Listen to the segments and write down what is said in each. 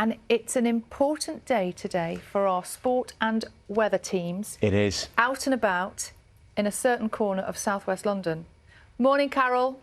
And it's an important day today for our sport and weather teams. It is. Out and about in a certain corner of southwest London. Morning, Carol.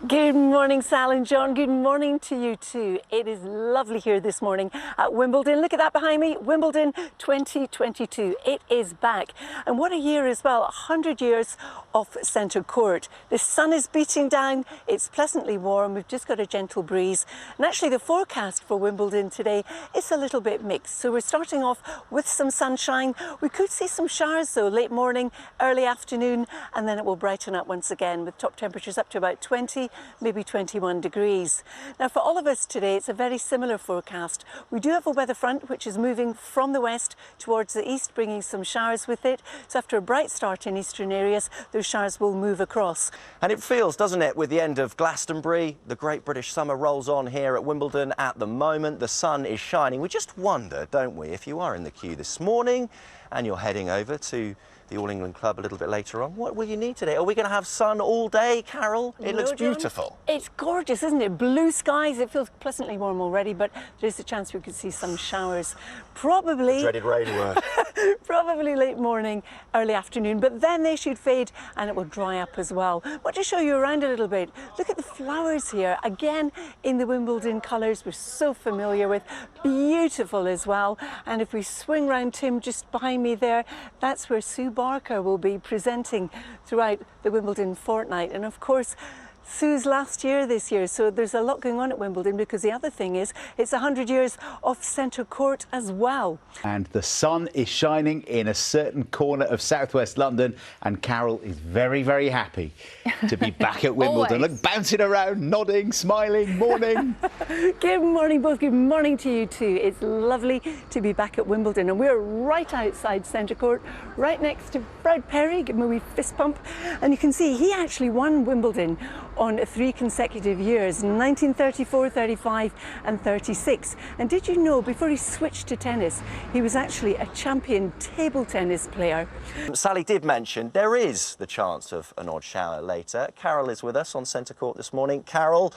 Good morning, Sal and John. Good morning to you too. It is lovely here this morning at Wimbledon. Look at that behind me, Wimbledon 2022. It is back. And what a year as well, 100 years off centre court. The sun is beating down, it's pleasantly warm, we've just got a gentle breeze. And actually the forecast for Wimbledon today is a little bit mixed. So we're starting off with some sunshine. We could see some showers though, late morning, early afternoon, and then it will brighten up once again with top temperatures up to about 20, maybe 21 degrees. Now for all of us today, it's a very similar forecast. We do have a weather front which is moving from the west towards the east, bringing some showers with it. So after a bright start in eastern areas, those showers will move across. And it feels, doesn't it, with the end of Glastonbury, the Great British Summer rolls on here at Wimbledon at the moment. The sun is shining. We just wonder, don't we, if you are in the queue this morning and you're heading over to the All England Club a little bit later on, what will you need today? Are we going to have sun all day, Carol? It looks beautiful. It's gorgeous, isn't it? Blue skies. It feels pleasantly warm already, but there's a chance we could see some showers. Probably... Dreaded rain word. Probably late morning, early afternoon, but then they should fade and it will dry up as well. I want to show you around a little bit. Look at the flowers here, again in the Wimbledon colours we're so familiar with. Beautiful as well. And if we swing round Tim just behind me there, that's where Sue Barker will be presenting throughout the Wimbledon fortnight. And of course, Sue's last year this year, so there's a lot going on at Wimbledon because the other thing is it's 100 years off centre court as well. And the sun is shining in a certain corner of southwest London, and Carol is very, very happy to be back at Wimbledon. Look, bouncing around, nodding, smiling, morning. Good morning, both. Good morning to you too. It's lovely to be back at Wimbledon, and we're right outside centre court, right next to Fred Perry. Give him a wee fist pump. And you can see he actually won Wimbledon on 3 consecutive years, 1934, 35 and 36. And did you know, before he switched to tennis, he was actually a champion table tennis player. Sally did mention there is the chance of an odd shower later. Carol is with us on centre court this morning. Carol,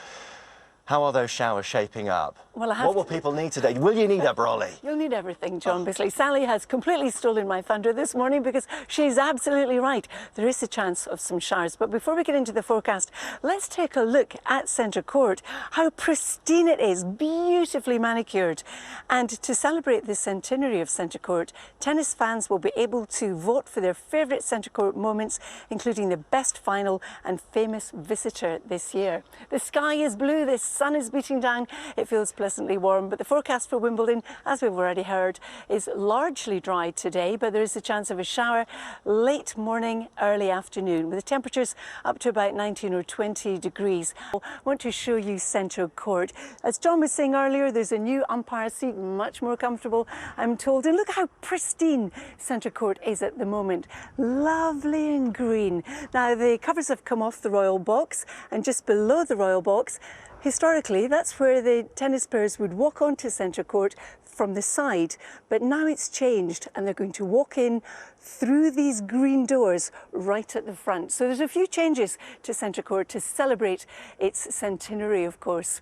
how are those showers shaping up? Well, what will people need today? Will you need a brolly? You'll need everything, John Bisley. Sally has completely stolen my thunder this morning because she's absolutely right. There is a chance of some showers. But before we get into the forecast, let's take a look at centre court. How pristine it is, beautifully manicured. And to celebrate the centenary of centre court, tennis fans will be able to vote for their favourite centre court moments, including the best final and famous visitor this year. The sky is blue, the sun is beating down, it feels pleasantly warm, but the forecast for Wimbledon, as we've already heard, is largely dry today, but there is a chance of a shower late morning, early afternoon, with the temperatures up to about 19 or 20 degrees. I want to show you centre court. As John was saying earlier, there's a new umpire seat, much more comfortable, I'm told, and look how pristine centre court is at the moment. Lovely and green. Now, the covers have come off the Royal Box, and just below the Royal Box, historically, that's where the tennis players would walk onto centre court from the side, but now it's changed and they're going to walk in through these green doors right at the front. So there's a few changes to centre court to celebrate its centenary, of course.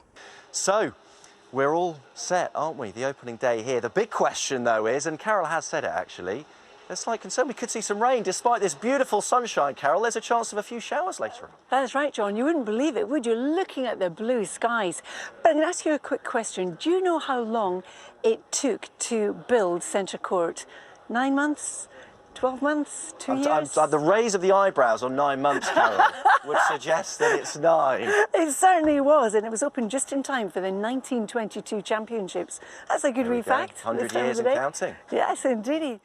So, we're all set, aren't we? The opening day here. The big question, though, is, and Carol has said it actually, there's slight concern we could see some rain. Despite this beautiful sunshine, Carol, there's a chance of a few showers later on. That's right, John. You wouldn't believe it, would you? Looking at the blue skies. But I'm going to ask you a quick question. Do you know how long it took to build centre court? 9 months? 12 months? 2 years? The raise of the eyebrows on 9 months, Carol, would suggest that it's 9. It certainly was, and it was opened just in time for the 1922 championships. That's a good wee fact. 100 years and counting. Yes, indeed.